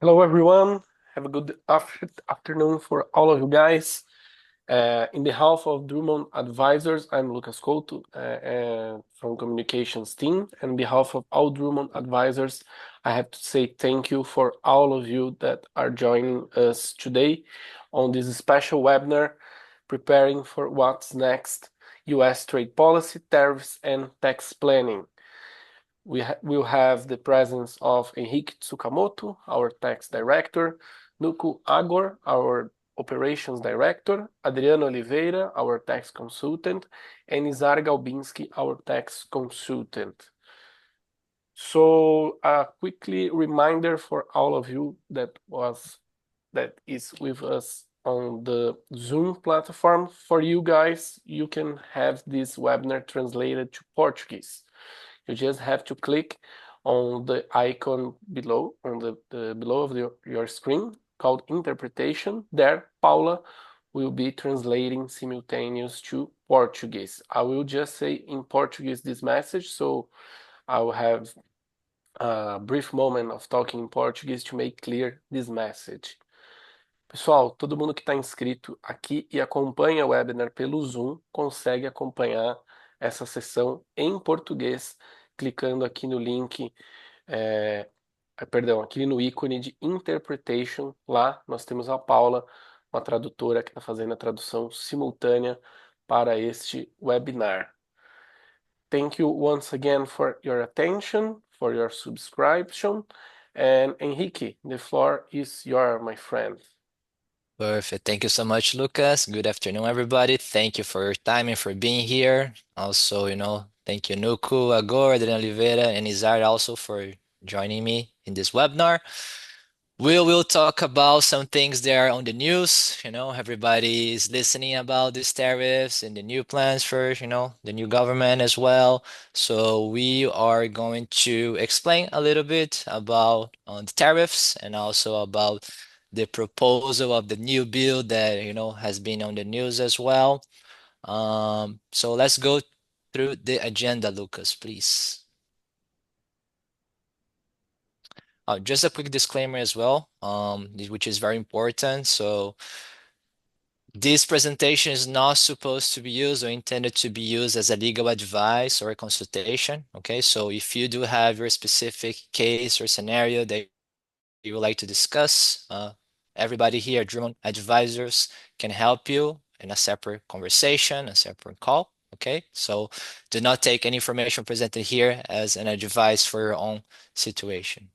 Hello, everyone. Have a good afternoon for all of you guys. In behalf of Drummond Advisors, I'm Lucas Couto from communications team. And on behalf of all Drummond Advisors, I have to say thank you for all of you that are joining us today on this special webinar, preparing for what's next, U.S. trade policy, tariffs, and tax planning. Will have the presence of Henrique Tsukamoto, our tax director, Nuku Agor, our operations director, Adriano Oliveira, our tax consultant, and Izar Galbinski, our tax consultant. So a quickly reminder for all of you that is with us on the Zoom platform. For you guys, you can have this webinar translated to Portuguese. You just have to click on the icon below, on the below of your screen called interpretation. There, Paula will be translating simultaneous to Portuguese. I will just say in Portuguese this message, so I will have a brief moment of talking in Portuguese to make clear this message. Pessoal, todo mundo que está inscrito aqui e acompanha o webinar pelo Zoom consegue acompanhar essa sessão em português, clicando aqui no link, aqui no ícone de Interpretation. Lá nós temos a Paula, uma tradutora que está fazendo a tradução simultânea para este webinar. Thank you once again for your attention, for your subscription, and Henrique, the floor is yours, my friend. Perfect. Thank you so much, Lucas. Good afternoon, everybody. Thank you for your time and for being here. Also, thank you, Nuku, Agor, Adriana Oliveira, and Izar also for joining me in this webinar. We will talk about some things that are on the news. Everybody is listening about these tariffs and the new plans for, the new government as well. So we are going to explain a little bit about the tariffs and also about the proposal of the new bill that, has been on the news as well. So let's go through the agenda, Lucas, please. Just a quick disclaimer as well, which is very important. So this presentation is not supposed to be used or intended to be used as a legal advice or a consultation. Okay, so if you do have your specific case or scenario that you would like to discuss, everybody here at Drummond Advisors can help you in a separate conversation, a separate call. Okay, so do not take any information presented here as an advice for your own situation.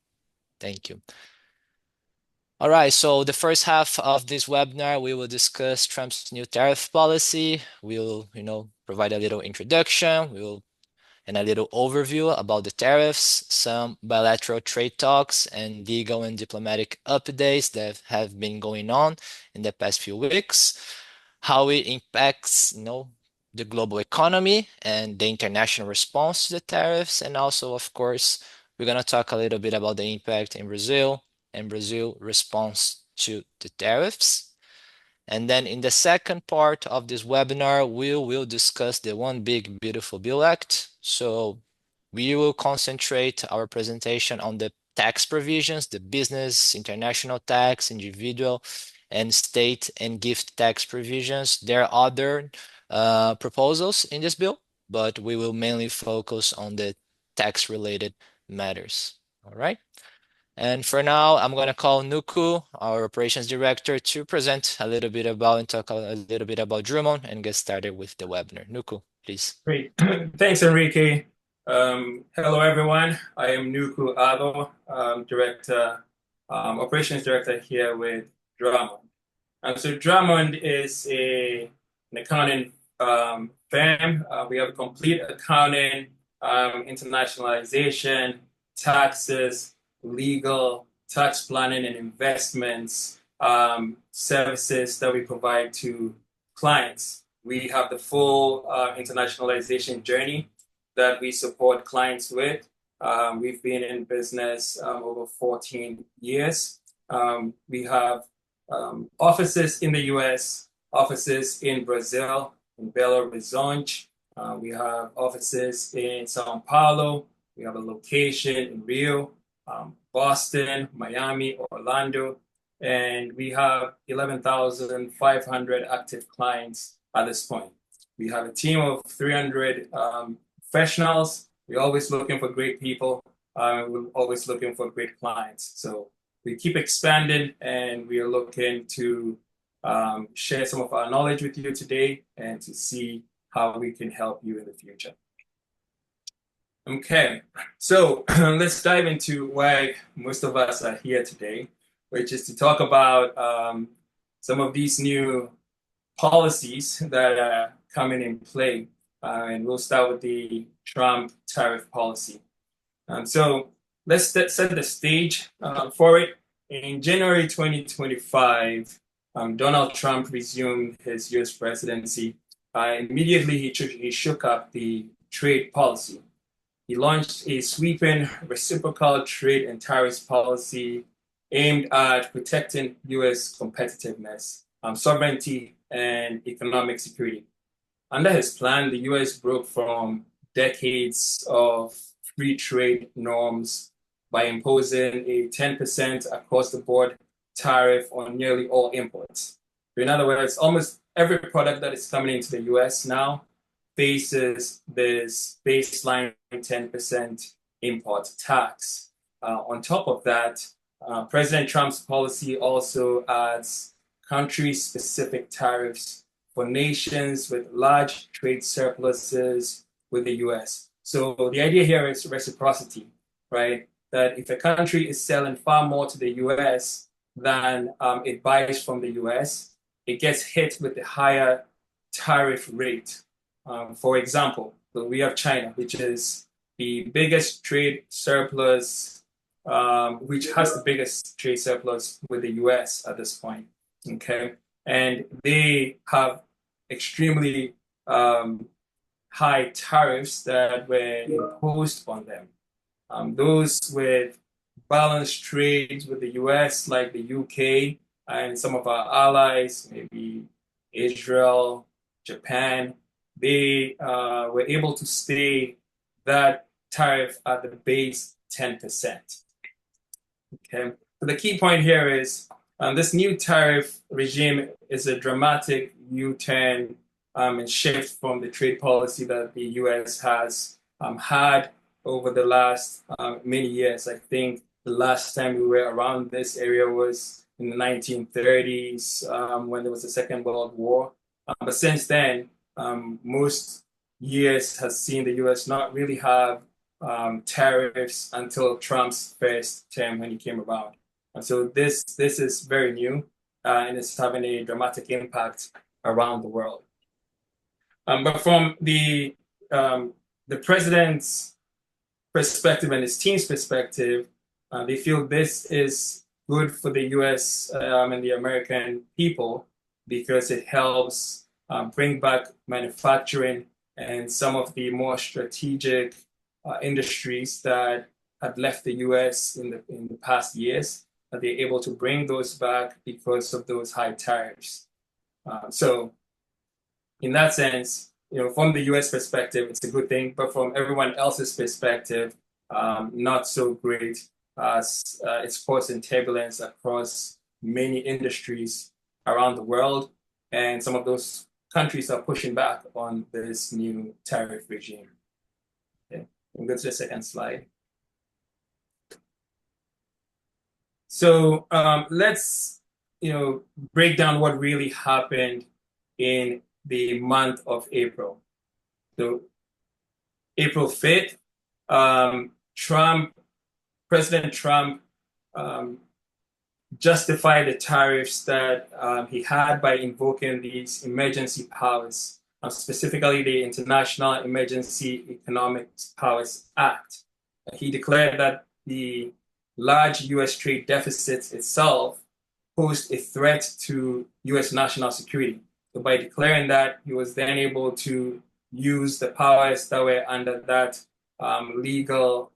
Thank you. All right, so the first half of this webinar, we will discuss Trump's new tariff policy. We'll, provide a little introduction. And a little overview about the tariffs, some bilateral trade talks, and legal and diplomatic updates that have been going on in the past few weeks, how it impacts, the global economy and the international response to the tariffs, and also, of course, we're going to talk a little bit about the impact in Brazil and Brazil response to the tariffs. And then in the second part of this webinar, we will discuss the One Big Beautiful Bill Act. So we will concentrate our presentation on the tax provisions, the business, international tax, individual, and state and gift tax provisions. There are other proposals in this bill, but we will mainly focus on the tax-related matters. All right. And for now, I'm going to call Nuku, our operations director, to present a little bit about and talk a little bit about Drummond and get started with the webinar. Nuku, please. Great. Thanks, Enrique. Hello, everyone. I am Nuku Ado, operations director here with Drummond. So Drummond is an accounting firm. We have complete accounting, internationalization, taxes, legal, tax planning, and investments services that we provide to clients. We have the full internationalization journey that we support clients with. We've been in business over 14 years. We have offices in the US, offices in Brazil, in Belo Horizonte. We have offices in Sao Paulo. We have a location in Rio. Boston, Miami, Orlando, and we have 11,500 active clients at this point. We have a team of 300 professionals. We're always looking for great people. We're always looking for great clients. So we keep expanding, and we are looking to share some of our knowledge with you today and to see how we can help you in the future. Okay, so let's dive into why most of us are here today, which is to talk about some of these new policies that are coming in play. And we'll start with the Trump tariff policy. So let's set the stage for it. In January 2025, Donald Trump resumed his US presidency. Immediately, he shook up the trade policy. He launched a sweeping reciprocal trade and tariffs policy aimed at protecting US competitiveness, sovereignty, and economic security. Under his plan, the US broke from decades of free trade norms by imposing a 10% across the board tariff on nearly all imports. In other words, almost every product that is coming into the US now faces this baseline 10% import tax. On top of that, President Trump's policy also adds country-specific tariffs for nations with large trade surpluses with the US. So the idea here is reciprocity, right? That if a country is selling far more to the US than it buys from the US, it gets hit with a higher tariff rate. For example, we have China, which is the biggest trade surplus, which has the biggest trade surplus with the US at this point, okay? And they have extremely high tariffs that were imposed on them. Those with balanced trades with the US, like the UK and some of our allies, maybe Israel, Japan, they were able to stay that tariff at the base 10%. Okay, so the key point here is this new tariff regime is a dramatic U-turn and shift from the trade policy that the US has had over the last many years. I think the last time we were around this area was in the 1930s when there was the Second World War. But since then, most years has seen the US not really have tariffs until Trump's first term when he came around. And so this is very new and it's having a dramatic impact around the world. But from the president's perspective and his team's perspective, they feel this is good for the US and the American people because it helps bring back manufacturing and some of the more strategic industries that had left the US in the past years, that they're able to bring those back because of those high tariffs. So in that sense, from the US perspective, it's a good thing, but from everyone else's perspective, not so great, as it's causing turbulence across many industries around the world, and some of those countries are pushing back on this new tariff regime. Okay, we'll go to the second slide. So let's break down what really happened in the month of April. So April 5th, President Trump justified the tariffs that he had by invoking these emergency powers, specifically the International Emergency Economic Powers Act. He declared that the large US trade deficit itself posed a threat to US national security. So by declaring that, he was then able to use the powers that were under that legal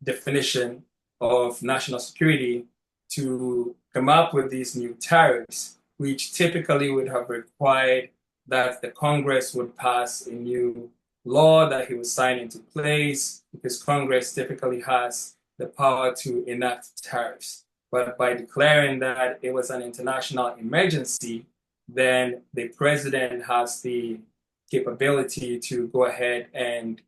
definition of national security to come up with these new tariffs, which typically would have required that the Congress would pass a new law that he would sign into place, because Congress typically has the power to enact tariffs. But by declaring that it was an international emergency, then the president has the capability to go ahead and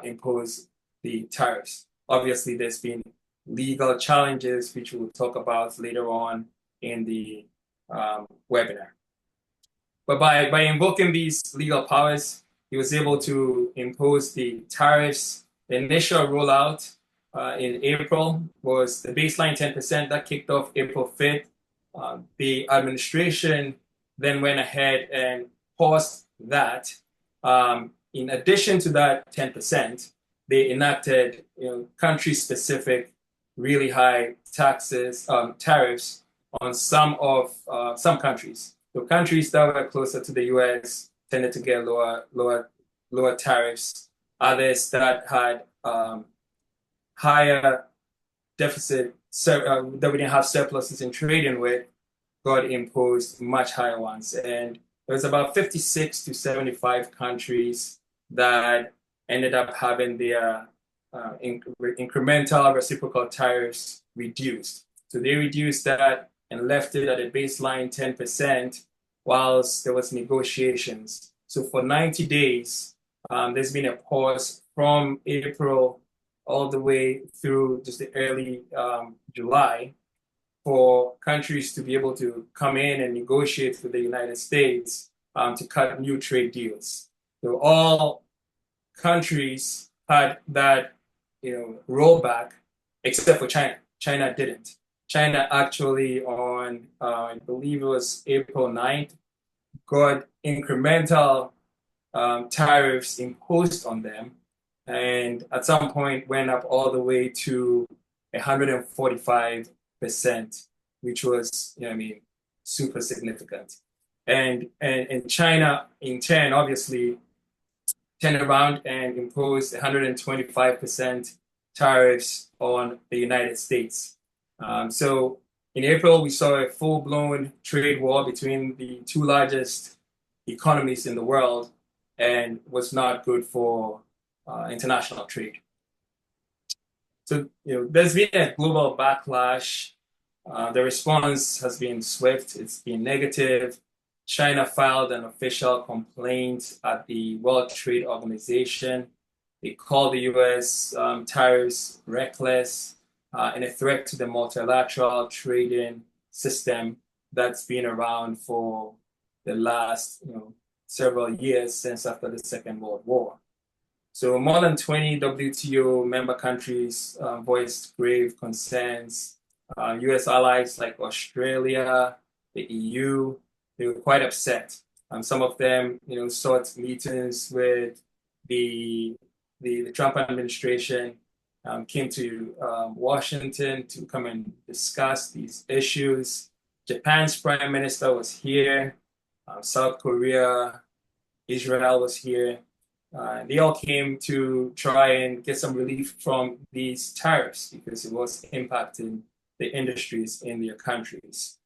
impose the tariffs. Obviously, there's been legal challenges, which we'll talk about later on in the webinar. But by invoking these legal powers, he was able to impose the tariffs. The initial rollout in April was the baseline 10% that kicked off April 5th. The administration then went ahead and paused that. In addition to that 10%, they enacted country-specific, really high taxes, tariffs on some countries. So countries that were closer to the U.S. tended to get lower tariffs. Others that had higher deficit, that we didn't have surpluses in trading with, got imposed much higher ones. And there was about 56 to 75 countries that ended up having their incremental reciprocal tariffs reduced. So they reduced that and left it at a baseline 10% whilst there was negotiations. So for 90 days, there's been a pause from April all the way through just the early July for countries to be able to come in and negotiate with the United States to cut new trade deals. So all countries had that rollback except for China. China didn't. China actually on, I believe it was April 9th, got incremental tariffs imposed on them, and at some point went up all the way to 145%, which was, super significant. And China, in turn, obviously turned around and imposed 125% tariffs on the United States. So in April, we saw a full-blown trade war between the two largest economies in the world, and was not good for international trade. So there's been a global backlash. The response has been swift. It's been negative. China filed an official complaint at the World Trade Organization. They called the U.S. Tariffs reckless and a threat to the multilateral trading system that's been around for the last several years since after the Second World War. So more than 20 WTO member countries voiced grave concerns. U.S. allies like Australia, the EU, they were quite upset. Some of them, sought meetings with the Trump administration, came to Washington to come and discuss these issues. Japan's prime minister was here. South Korea, Israel was here. They all came to try and get some relief from these tariffs because it was impacting the industries in their countries.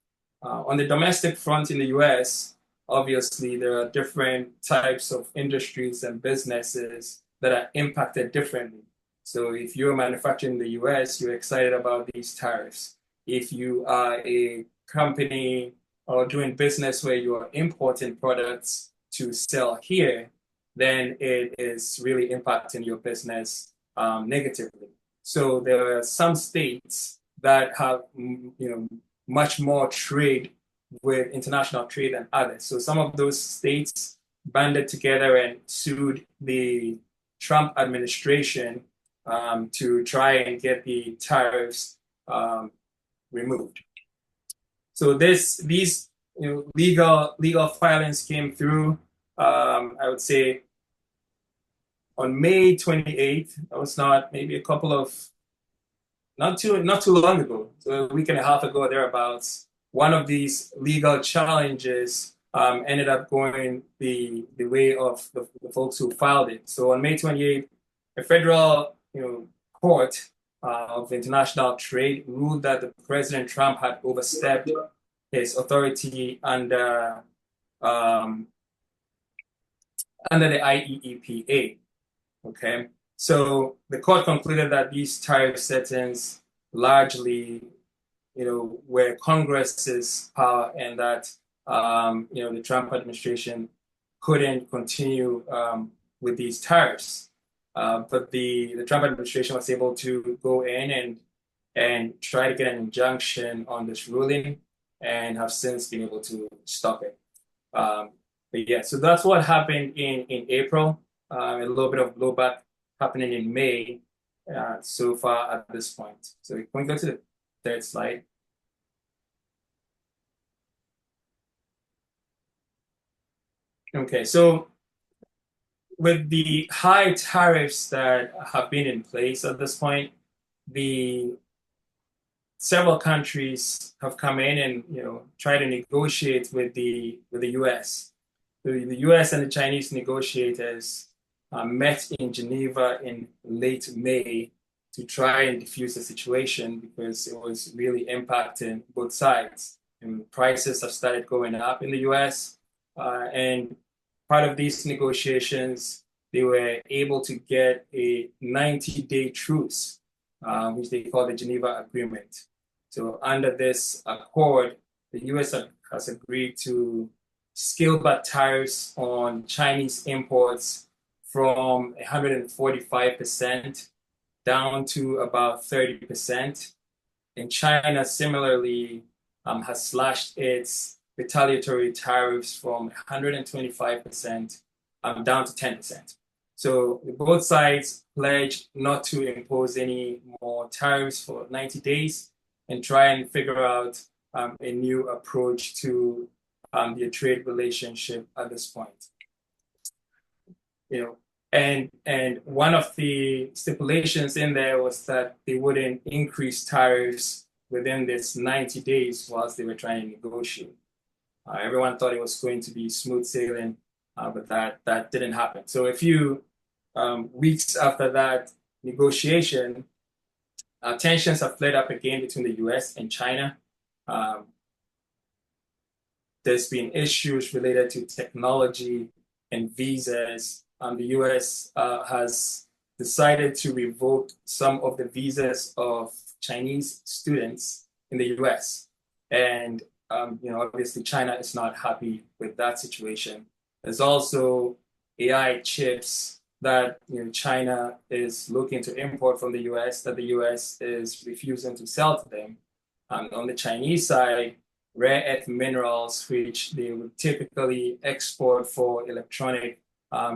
On the domestic front in the US, obviously there are different types of industries and businesses that are impacted differently. So if you're manufacturing in the US, you're excited about these tariffs. If you are a company or doing business where you are importing products to sell here, then it is really impacting your business negatively. So there are some states that have much more trade with international trade than others. So some of those states banded together and sued the Trump administration to try and get the tariffs removed. So these legal filings came through. I would say on May 28th. That was not maybe a couple of not too long ago, so a week and a half ago thereabouts. One of these legal challenges ended up going the way of the folks who filed it. So on May 28th, a federal court of international trade ruled that the President Trump had overstepped his authority under the IEEPA. Okay, So the court concluded that these tariff settings largely, were Congress's power, and that the Trump administration couldn't continue with these tariffs. But the Trump administration was able to go in and try to get an injunction on this ruling, and have since been able to stop it. But yeah, so that's what happened in April. A little bit of blowback happening in May so far at this point. So can we go to the third slide? Okay, so with the high tariffs that have been in place at this point, several countries have come in and try to negotiate with the US. The US and the Chinese negotiators met in Geneva in late May to try and diffuse the situation, because it was really impacting both sides. And prices have started going up in the US, and part of these negotiations, they were able to get a 90-day truce, which they call the Geneva Agreement. So under this accord, the US has agreed to scale back tariffs on Chinese imports from 145% down to about 30%. And China similarly has slashed its retaliatory tariffs from 125% down to 10%. So both sides pledged not to impose any more tariffs for 90 days and try and figure out a new approach to the trade relationship at this point. And one of the stipulations in there was that they wouldn't increase tariffs within this 90 days whilst they were trying to negotiate. Everyone thought it was going to be smooth sailing, but that didn't happen. So a few weeks after that negotiation, tensions have flared up again between the US and China. There's been issues related to technology and visas. The US has decided to revoke some of the visas of Chinese students in the US. And obviously China is not happy with that situation. There's also AI chips that China is looking to import from the US that the US is refusing to sell to them. On the Chinese side, rare earth minerals, which they would typically export for electronic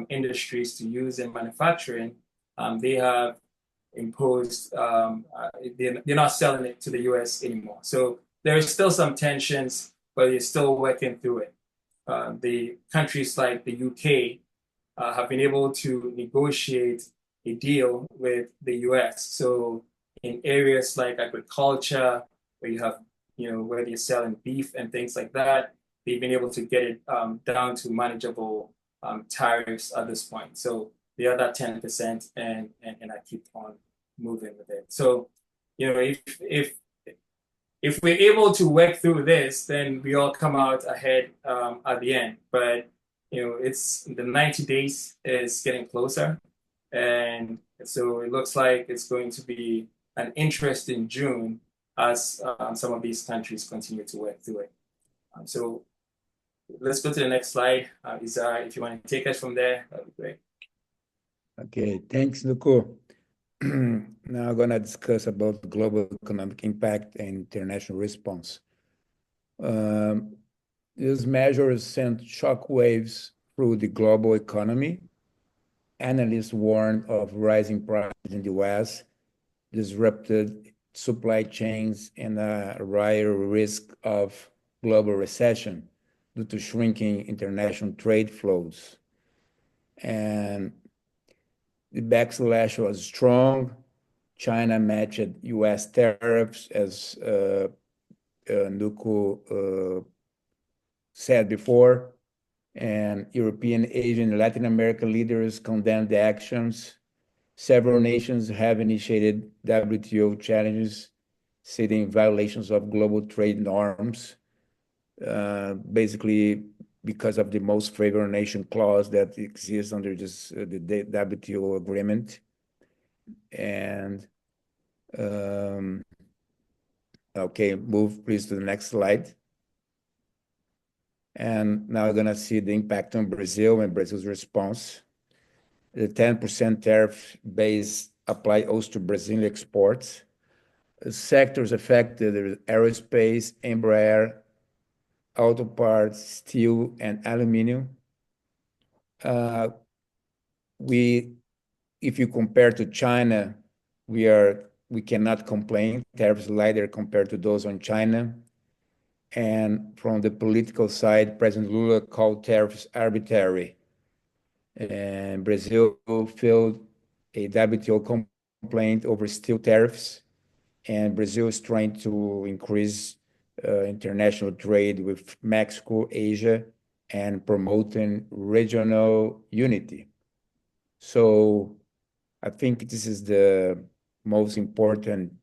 industries to use in manufacturing, they have imposed, they're not selling it to the US anymore. So there is still some tensions, but they're still working through it. The countries like the UK have been able to negotiate a deal with the US. So in areas like agriculture, where you have, where they're selling beef and things like that, they've been able to get it down to manageable tariffs at this point. So the other 10%, and I keep on moving with it. So, if we're able to work through this, then we all come out ahead at the end. But it's the 90 days is getting closer, and so it looks like it's going to be an interesting June as some of these countries continue to work through it. So let's go to the next slide. Isaiah, if you want to take us from there, that'd be great. Okay, thanks, Luco. Now I'm going to discuss about global economic impact and international response. These measures sent shockwaves through the global economy. Analysts warn of rising prices in the West, disrupted supply chains, and a higher risk of global recession due to shrinking international trade flows. And the backlash was strong. China matched US tariffs, as Nuku said before, and European, Asian, and Latin American leaders condemned the actions. Several nations have initiated WTO challenges, citing violations of global trade norms, basically because of the most favored nation clause that exists under the WTO agreement. And okay, move please to the next slide. And now we're gonna see the impact on Brazil and Brazil's response. The 10% tariff base applied also to Brazilian exports. Sectors affected are aerospace, Embraer, auto parts, steel, and aluminum. If you compare to China, we cannot complain. Tariffs lighter compared to those on China. And from the political side, President Lula called tariffs arbitrary. And Brazil filed a WTO complaint over steel tariffs. And Brazil is trying to increase international trade with Mexico, Asia, and promoting regional unity. So I think this is the most important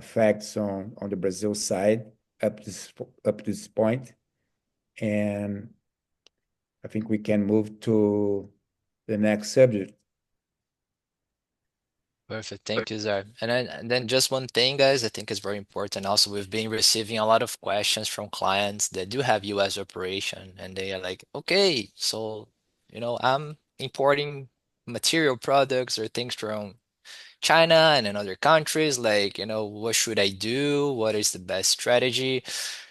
facts on the Brazil side up to this point. And I think we can move to the next subject. Perfect. Thank you, Zar. And then just one thing, guys, I think is very important. Also, we've been receiving a lot of questions from clients that do have US operation, and they are like, okay, so, I'm importing material products or things from China and in other countries. Like, what should I do? What is the best strategy?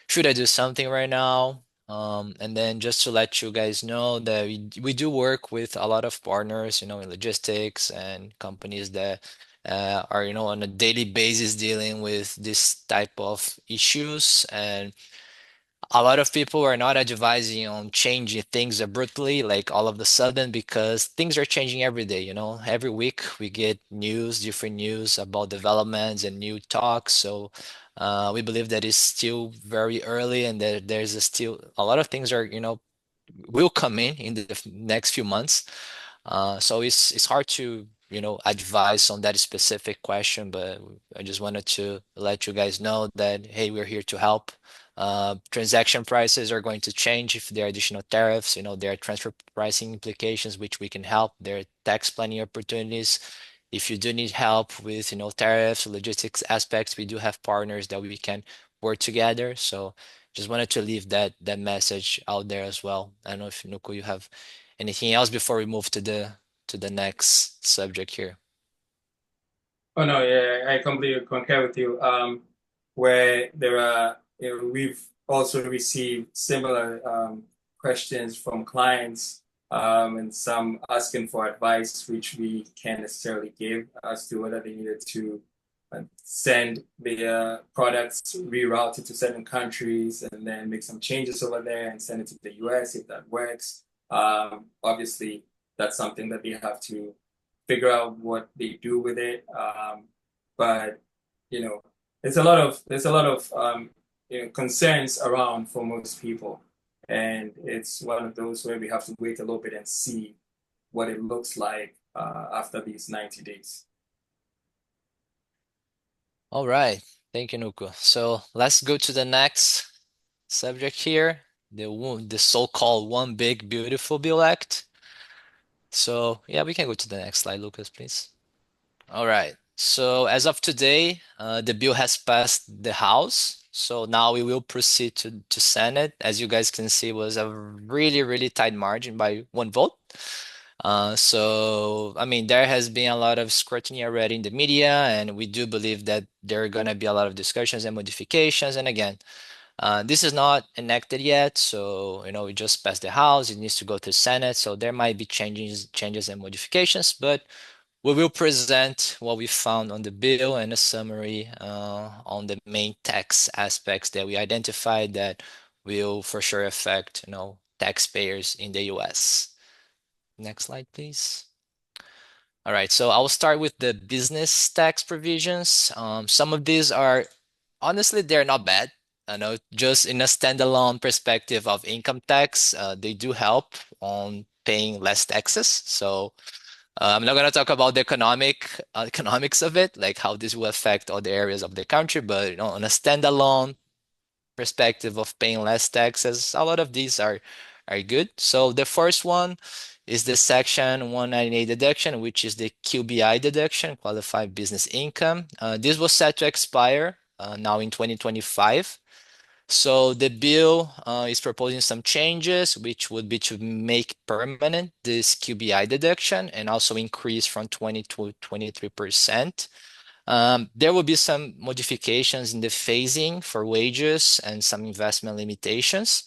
Should I do something right now? And then just to let you guys know that we do work with a lot of partners, in logistics and companies that are, on a daily basis dealing with this type of issues. And a lot of people are not advising on changing things abruptly, like all of a sudden, because things are changing every day. Every week we get different news about developments and new talks. So we believe that it's still very early and that still a lot of things are, will come in the next few months. So it's hard to, advise on that specific question, but I just wanted to let you guys know that, hey, we're here to help. Transaction prices are going to change if there are additional tariffs. There are transfer pricing implications, which we can help. There are tax planning opportunities. If you do need help with, tariffs, logistics aspects, we do have partners that we can work together. So just wanted to leave that message out there as well. I don't know if Nuku, you have anything else before we move to the next subject here. Oh no, yeah, I completely concur with you. Where there are, we've also received similar questions from clients, and some asking for advice, which we can't necessarily give as to whether they needed to send their products rerouted to certain countries and then make some changes over there and send it to the US if that works. Obviously, that's something that they have to figure out what they do with it. But there's a lot of concerns around for most people, and it's one of those where we have to wait a little bit and see what it looks like after these 90 days. All right, thank you, Nuku. So let's go to the next subject here, the so-called One Big Beautiful Bill Act. So yeah, we can go to the next slide, Lucas, please. All right. So as of today, the bill has passed the House. So now we will proceed to Senate. As you guys can see, it was a really, really tight margin by one vote. So, I mean, there has been a lot of scrutiny already in the media, and we do believe that there are going to be a lot of discussions and modifications. And again, this is not enacted yet, so we just passed the House. It needs to go to the Senate, so there might be changes and modifications, but we will present what we found on the bill and a summary on the main tax aspects that we identified that will for sure affect taxpayers in the U.S. Next slide, please. All right, so I'll start with the business tax provisions. Some of these are honestly they're not bad. I know just in a standalone perspective of income tax, they do help on paying less taxes. So I'm not going to talk about the economics of it, like how this will affect other areas of the country, but on a standalone perspective of paying less taxes, a lot of these are good. So the first one is the Section 198 deduction, which is the QBI deduction, qualified business income. This was set to expire now in 2025. So the bill is proposing some changes, which would be to make permanent this QBI deduction and also increase from 20 to 23%. There will be some modifications in the phasing for wages and some investment limitations,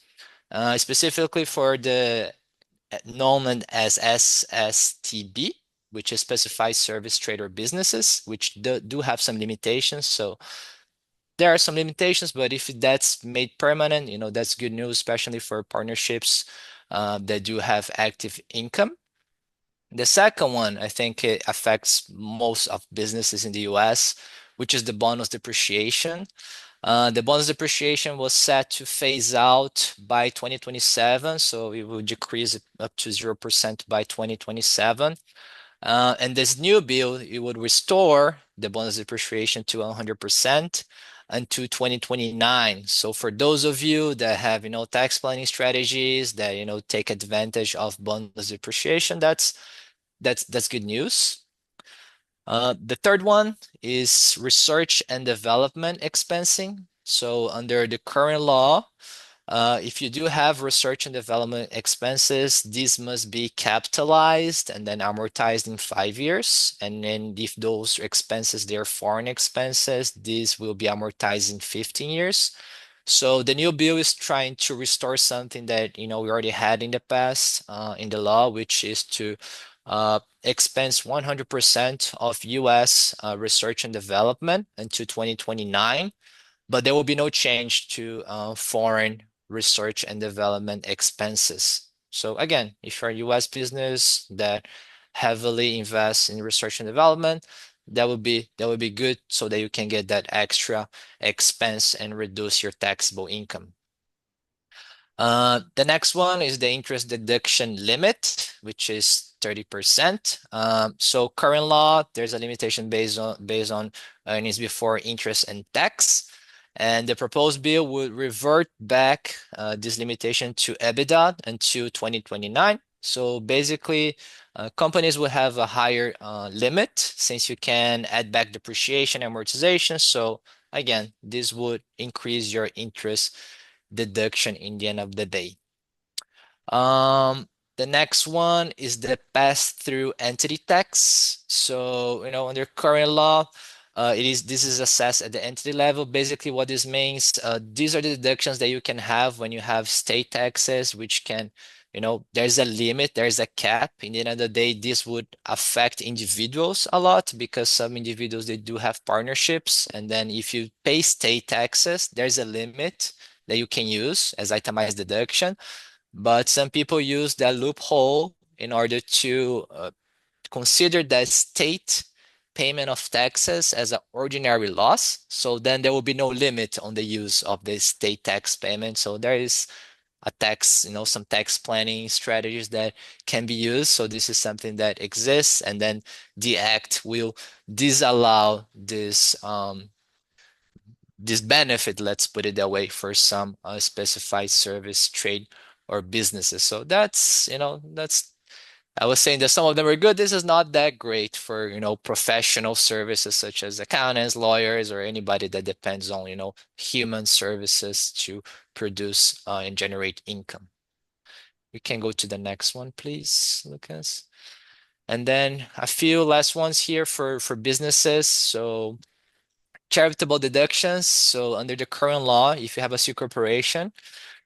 specifically for the known as SSTB, which is specified service trader businesses, which do have some limitations. So there are some limitations, but if that's made permanent, that's good news, especially for partnerships that do have active income. The second one, I think it affects most of businesses in the US, which is the bonus depreciation. The bonus depreciation was set to phase out by 2027, so it will decrease up to 0% by 2027. And this new bill, it would restore the bonus depreciation to 100% until 2029. So for those of you that have, tax planning strategies that, take advantage of bonus depreciation, that's good news. The third one is research and development expensing. So under the current law, if you do have research and development expenses, these must be capitalized and then amortized in 5 years. And then if those expenses, they're foreign expenses, these will be amortized in 15 years. So the new bill is trying to restore something that, we already had in the past in the law, which is to expense 100% of US research and development until 2029, but there will be no change to foreign research and development expenses. So again, if you're a US business that heavily invests in research and development, that would be good so that you can get that extra expense and reduce your taxable income. The next one is the interest deduction limit, which is 30%. So current law, there's a limitation based on earnings before interest and tax. And the proposed bill would revert back this limitation to EBITDA until 2029. So basically, companies will have a higher limit since you can add back depreciation, amortization. So again, this would increase your interest deduction in the end of the day. The next one is the pass-through entity tax. So, under current law, this is assessed at the entity level. Basically, what this means, these are the deductions that you can have when you have state taxes, which can, there's a limit, there's a cap. In the end of the day, this would affect individuals a lot because some individuals, they do have partnerships. And then if you pay state taxes, there's a limit that you can use as itemized deduction. But some people use that loophole in order to consider the state payment of taxes as an ordinary loss. So then there will be no limit on the use of the state tax payment. So there is a tax, some tax planning strategies that can be used. So this is something that exists. And then the act will disallow this benefit, let's put it that way, for some specified service, trade, or businesses. So that's, I was saying that some of them are good. This is not that great for, professional services such as accountants, lawyers, or anybody that depends on, human services to produce and generate income. We can go to the next one, please, Lucas. And then a few last ones here for businesses. So charitable deductions. So under the current law, if you have a C corporation,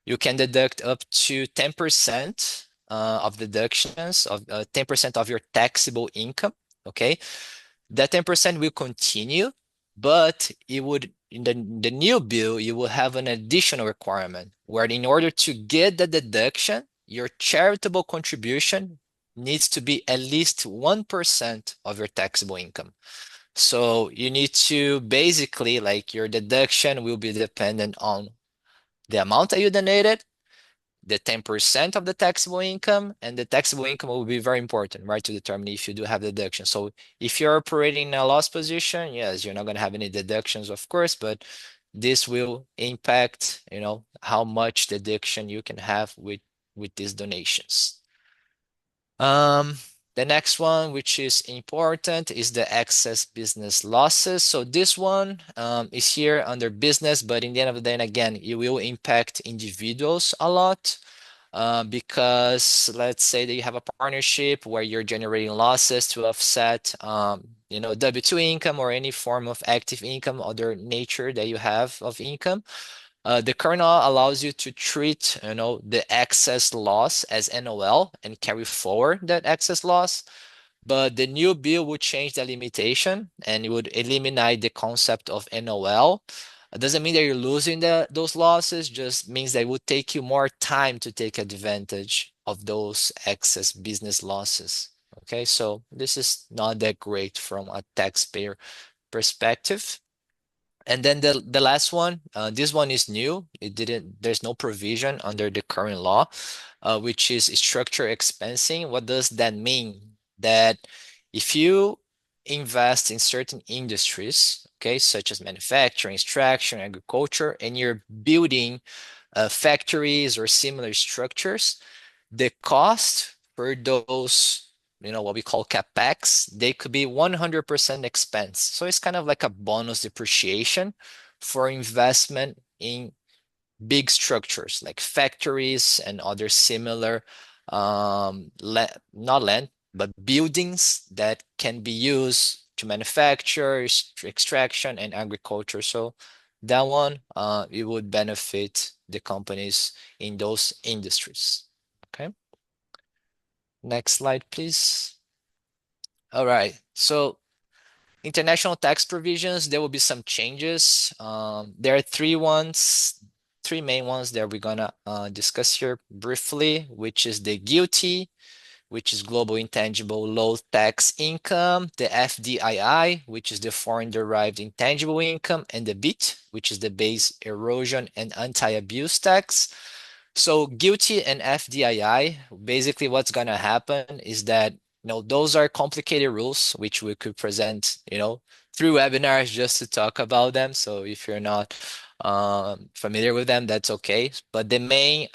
you can deduct up to 10% of deductions of 10% of your taxable income. Okay, that 10% will continue, but it would in the new bill you will have an additional requirement where in order to get the deduction, your charitable contribution needs to be at least 1% of your taxable income. So you need to basically, like, your deduction will be dependent on the amount that you donated, the 10% of the taxable income, and the taxable income will be very important, right, to determine if you do have deduction. So if you're operating in a loss position, yes, you're not going to have any deductions, of course, but this will impact, how much deduction you can have with these donations. The next one, which is important, is the excess business losses. So this one is here under business, but in the end of the day, and again, it will impact individuals a lot. Because let's say that you have a partnership where you're generating losses to offset, W-2 income or any form of active income, other nature that you have of income. The current law allows you to treat, the excess loss as NOL and carry forward that excess loss. But the new bill would change the limitation and it would eliminate the concept of NOL. It doesn't mean that you're losing those losses, just means that it would take you more time to take advantage of those excess business losses. Okay, so this is not that great from a taxpayer perspective. And then the last one, this one is new. There's no provision under the current law, which is structure expensing. What does that mean? That if you invest in certain industries, okay, such as manufacturing, extraction, agriculture, and you're building factories or similar structures, the cost for those, what we call capex, they could be 100% expense. So it's kind of like a bonus depreciation for investment in big structures like factories and other similar, not land, but buildings that can be used to manufacture, extraction, and agriculture. So that one, it would benefit the companies in those industries. Okay. Next slide, please. All right. So international tax provisions, there will be some changes. There are three main ones that we're gonna discuss here briefly, which is the GILTI, which is Global Intangible Low Tax Income, the FDII, which is the Foreign Derived Intangible Income, and the BEAT, which is the Base Erosion and Anti-Abuse Tax. So GILTI and FDII, basically what's gonna happen is that those are complicated rules which we could present, through webinars just to talk about them. So if you're not familiar with them, that's okay. But the main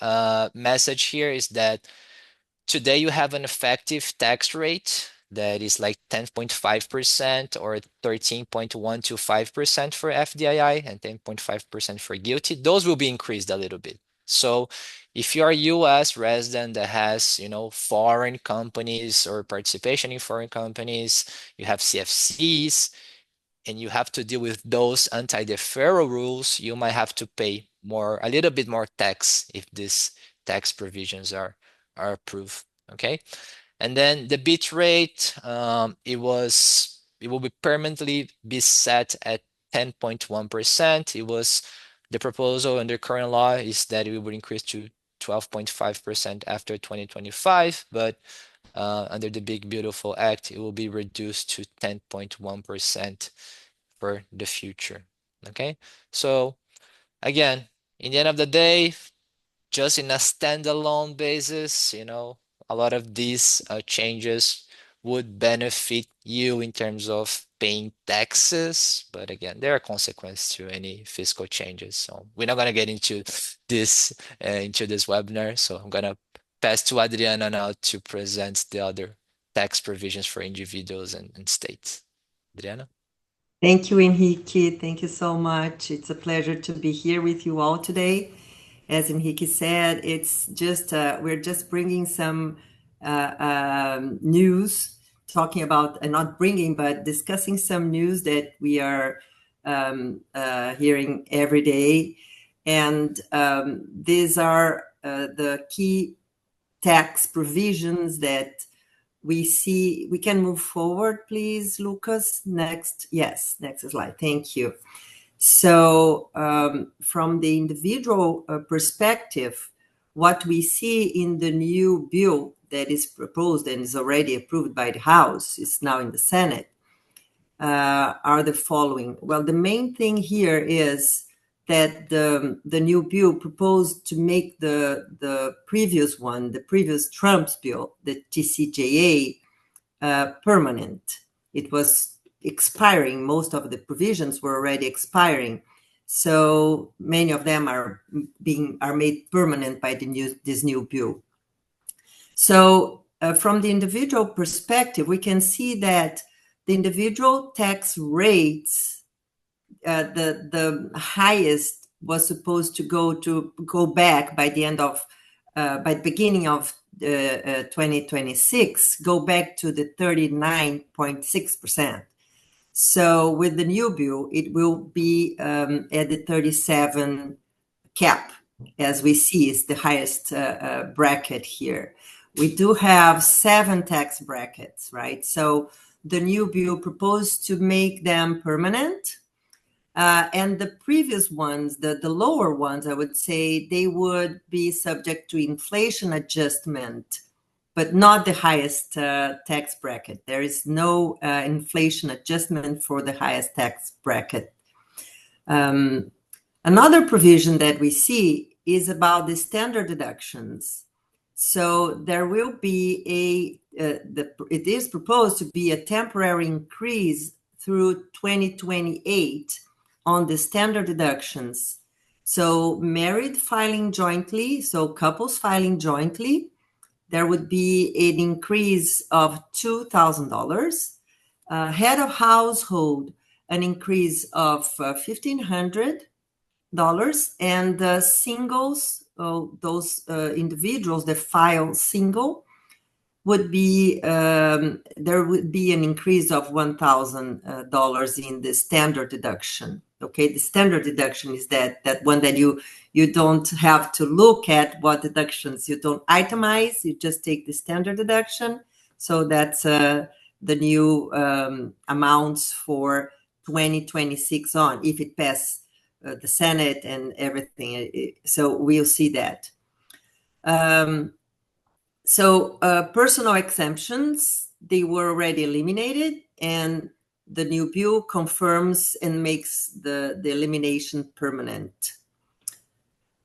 message here is that today you have an effective tax rate that is like 10.5% or 13.125% for FDII and 10.5% for GILTI. Those will be increased a little bit. So if you're a US resident that has, foreign companies or participation in foreign companies, you have CFCs, and you have to deal with those anti-deferral rules, you might have to pay a little bit more tax if these tax provisions are approved. Okay. And then the BEAT rate, it will be permanently be set at 10.1%. It was the proposal under current law is that it would increase to 12.5% after 2025, but under the Big Beautiful Act, it will be reduced to 10.1% for the future. Okay, so again, in the end of the day, just in a standalone basis, a lot of these changes would benefit you in terms of paying taxes. But again, there are consequences to any fiscal changes. So we're not going to get into this webinar. So I'm going to pass to Adriana now to present the other tax provisions for individuals and states. Adriana? Thank you, Henrique. Thank you so much. It's a pleasure to be here with you all today. As Henrique said, it's just we're just bringing some news, talking about, and not bringing, but discussing some news that we are hearing every day. And these are the key tax provisions that we see. We can move forward, please, Lucas. Next. Yes, next slide. Thank you. So from the individual perspective, what we see in the new bill that is proposed and is already approved by the House, is now in the Senate, are the following. Well, the main thing here is that the new bill proposed to make the previous one, the previous Trump's bill, the TCJA, permanent. It was expiring. Most of the provisions were already expiring, so many of them are made permanent by this new bill. So from the individual perspective, we can see that the individual tax rates, the highest was supposed to go back by the end of, by the beginning of 2026, go back to the 39.6%. So with the new bill, it will be at the 37 cap, as we see is the highest bracket here. We do have 7 tax brackets, right? So the new bill proposed to make them permanent. And the previous ones, the lower ones, I would say, they would be subject to inflation adjustment, but not the highest tax bracket. There is no inflation adjustment for the highest tax bracket. Another provision that we see is about the standard deductions. So there will be it is proposed to be a temporary increase through 2028 on the standard deductions. So married filing jointly, so couples filing jointly, there would be an increase of $2,000. Head of household, an increase of $1,500. And singles, those individuals that file single, would be there would be an increase of $1,000 in the standard deduction. Okay, the standard deduction is that one that you don't have to look at what deductions, you don't itemize, you just take the standard deduction. So that's the new amounts for 2026 on, if it passes the Senate and everything. So we'll see that. So personal exemptions, they were already eliminated, and the new bill confirms and makes the elimination permanent.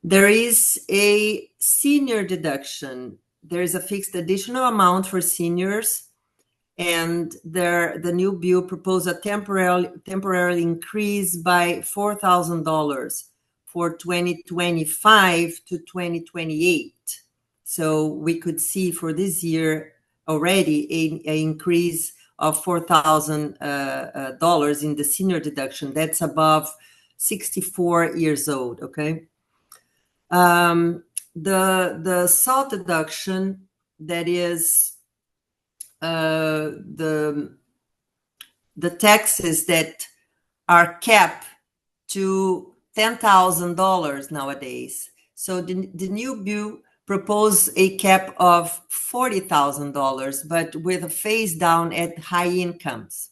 There is a senior deduction. There is a fixed additional amount for seniors, and the new bill proposed a temporary increase by $4,000 for 2025 to 2028. So we could see for this year already an increase of $4,000 in the senior deduction. That's above 64 years old, okay? The SALT deduction, that is the taxes that are capped to $10,000 nowadays. So the new bill propose a cap of $40,000, but with a phase down at high incomes.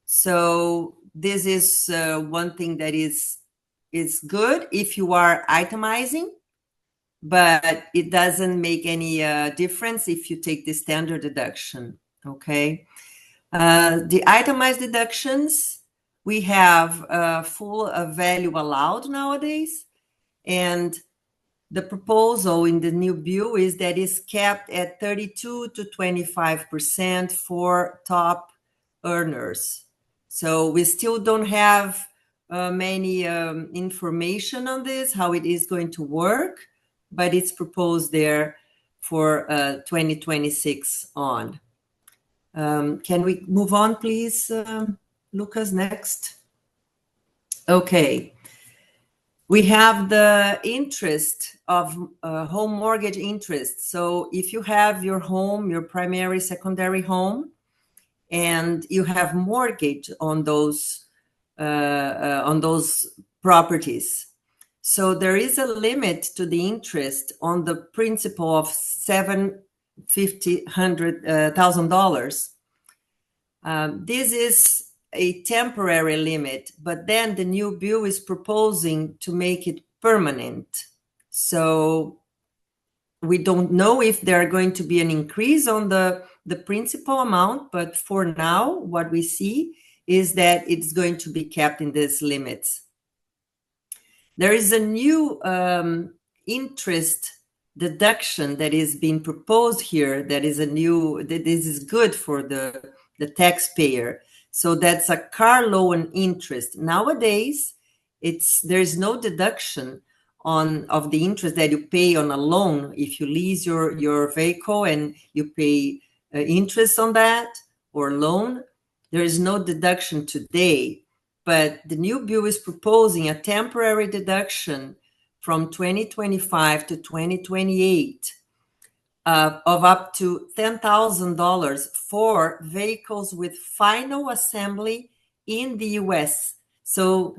So this is one thing that is good if you are itemizing, but it doesn't make any difference if you take the standard deduction, okay? The itemized deductions, we have full value allowed nowadays, and the proposal in the new bill is that it's capped at 32 to 25% for top earners. So we still don't have many information on this, how it is going to work, but it's proposed there for 2026 on. Can we move on, please, Lucas, next? Okay. We have the interest of home mortgage interest. So if you have your home, your primary, secondary home, and you have mortgage on those properties, so there is a limit to the interest on the principal of $750,000. This is a temporary limit, but then the new bill is proposing to make it permanent. So we don't know if there are going to be an increase on the principal amount, but for now, what we see is that it's going to be kept in these limits. There is a new interest deduction that is being proposed here. That is this is good for the taxpayer. So that's a car loan interest. Nowadays, there's no deduction of the interest that you pay on a loan. If you lease your vehicle and you pay interest on that or loan, there is no deduction today. But the new bill is proposing a temporary deduction from 2025 to 2028 of up to $10,000 for vehicles with final assembly in the US. So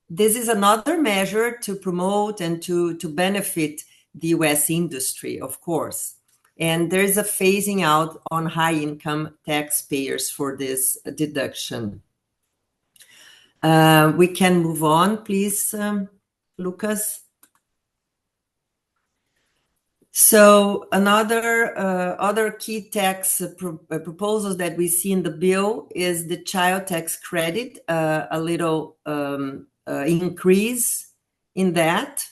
this is another measure to promote and to benefit the US industry, of course. And there is a phasing out on high-income taxpayers for this deduction. We can move on, please, Lucas. So other key tax proposals that we see in the bill is the child tax credit, a little increase in that.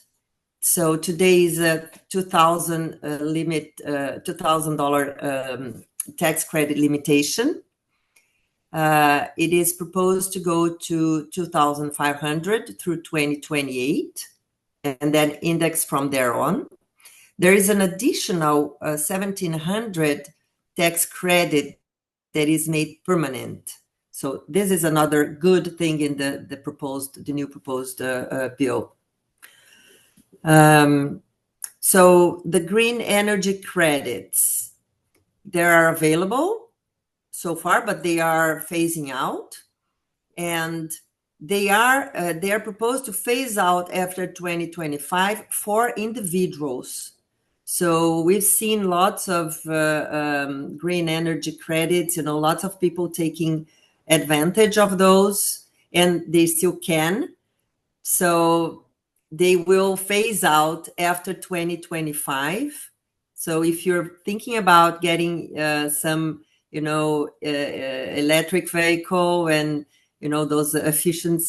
So today is a $2,000 limit, $2,000 tax credit limitation. It is proposed to go to $2,500 through 2028, and then index from there on. There is an additional $1,700 tax credit that is made permanent. So this is another good thing in the new proposed bill. So the green energy credits, they are available so far, but they are phasing out, and they are proposed to phase out after 2025 for individuals. So we've seen lots of green energy credits, lots of people taking advantage of those, and they still can. So they will phase out after 2025. So if you're thinking about getting some, electric vehicle and, those efficient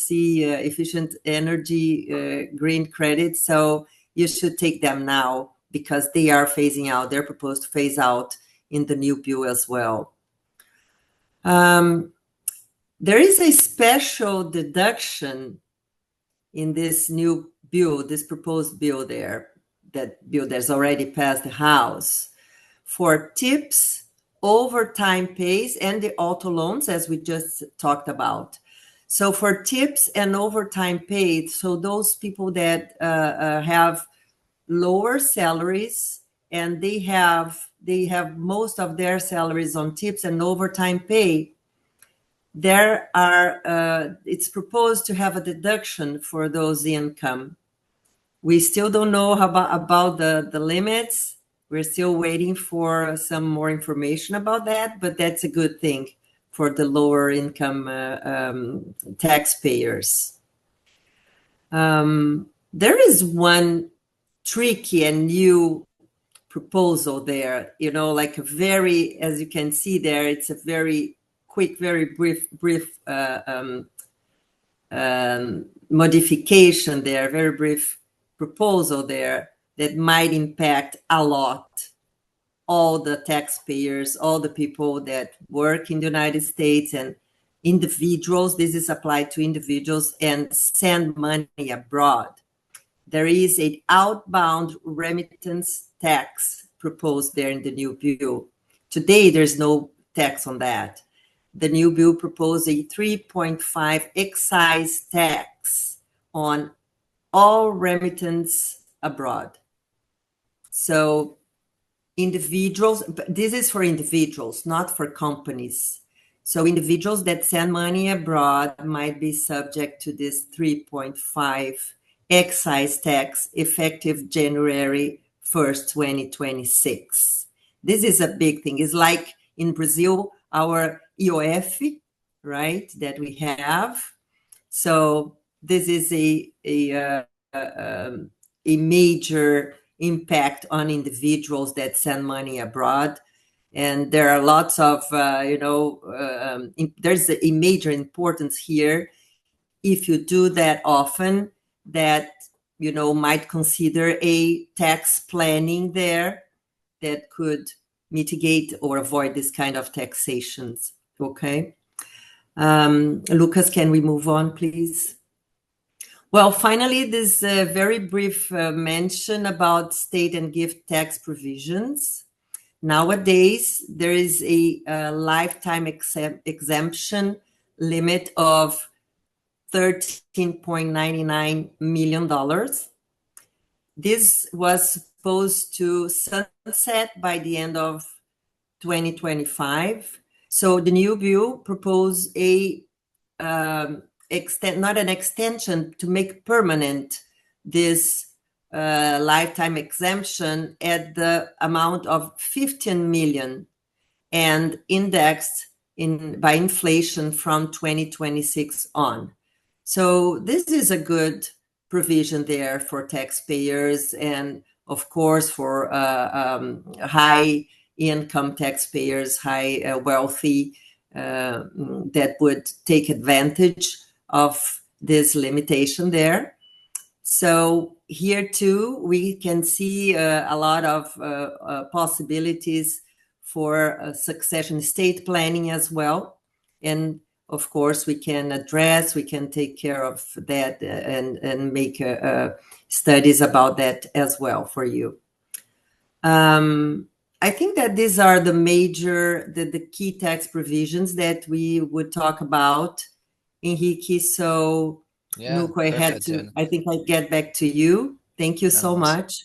energy green credits, so you should take them now, because they are phasing out. They're proposed to phase out in the new bill as well. There is a special deduction in this new bill, this proposed bill there, that bill that's already passed the House, for tips, overtime pays, and the auto loans, as we just talked about. So for tips and overtime paid, so those people that have lower salaries, and they have most of their salaries on tips and overtime pay, it's proposed to have a deduction for those income. We still don't know about the limits. We're still waiting for some more information about that, but that's a good thing for the lower income taxpayers. There is one tricky and new proposal there, like a very, as you can see there, it's a very quick, very brief modification there, very brief proposal there that might impact a lot all the taxpayers, all the people that work in the United States, and individuals. This is applied to individuals and send money abroad. There is an outbound remittance tax proposed there in the new bill. Today, there's no tax on that. The new bill proposed a 3.5 excise tax on all remittance abroad. So individuals, this is for individuals, not for companies. So individuals that send money abroad might be subject to this 3.5 excise tax effective January 1st, 2026. This is a big thing. It's like in Brazil, our EOF, right, that we have. So this is a major impact on individuals that send money abroad. And there are lots of, there's a major importance here. If you do that often, that, might consider a tax planning there that could mitigate or avoid this kind of taxations. Okay. Lucas, can we move on, please? Well, finally, this very brief mention about state and gift tax provisions. Nowadays, there is a lifetime exemption limit of $13.99 million. This was supposed to sunset by the end of 2025. So the new bill proposed a not an extension, to make permanent this lifetime exemption at the amount of 15 million and indexed by inflation from 2026 on. So this is a good provision there for taxpayers, and of course for high income taxpayers, high wealthy, that would take advantage of this limitation there. So here too, we can see a lot of possibilities for succession estate planning as well. And of course, we can take care of that and make studies about that as well for you. I think that these are the key tax provisions that we would talk about, Henrique. So, Yeah, Nuco, I think I get back to you. Thank you so much.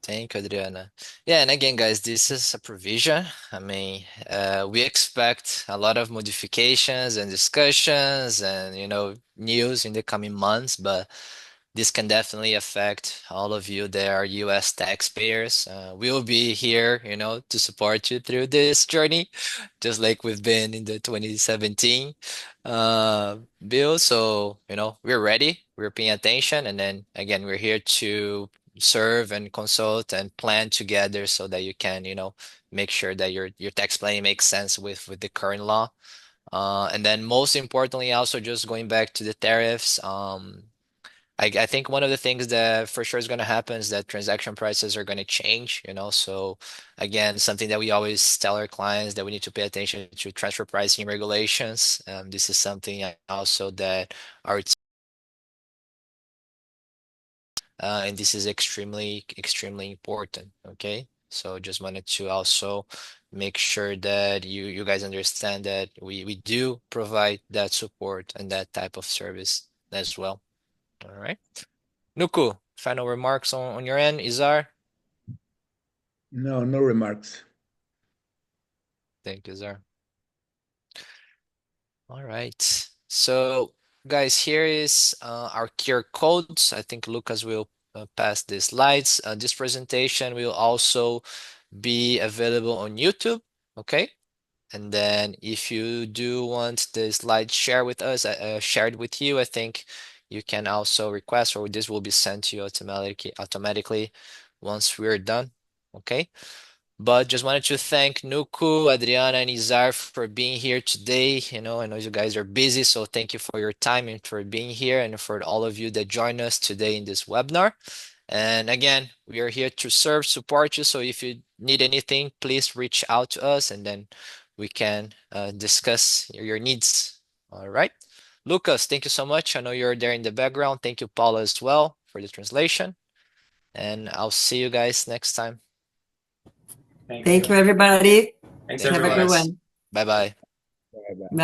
Thank you, Adriana. Yeah, and again, guys, this is a provision. I mean, we expect a lot of modifications and discussions and, news in the coming months, but this can definitely affect all of you that are US taxpayers. We'll be here, to support you through this journey, just like we've been in the 2017 bill. So, we're ready, we're paying attention, and then again, we're here to serve and consult and plan together so that you can, make sure that your tax planning makes sense with the current law. And then most importantly, also just going back to the tariffs, I think one of the things that for sure is going to happen is that transaction prices are going to change, So again, something that we always tell our clients that we need to pay attention to transfer pricing regulations. This is something also that our and this is extremely, extremely important. Okay. So just wanted to also make sure that you guys understand that we do provide that support and that type of service as well. All right. Nuku, final remarks on your end, Izar? No remarks. Thank you, Izar. All right. So guys, here is our QR codes. I think Lucas will pass the slides. This presentation will also be available on YouTube. Okay. And then if you do want the slide shared with us, shared with you, I think you can also request, or this will be sent to you automatically once we're done. Okay. But just wanted to thank Nuku, Adriana, and Izar for being here today. I know you guys are busy, so thank you for your time and for being here, and for all of you that joined us today in this webinar. And again, we are here to serve, support you. So if you need anything, please reach out to us, and then we can discuss your needs. All right. Lucas, thank you so much. I know you're there in the background. Thank you, Paula, as well, for the translation. And I'll see you guys next time. Thank you, everybody. Thanks, Have a everyone. good one. Bye-bye. Bye-bye. Bye.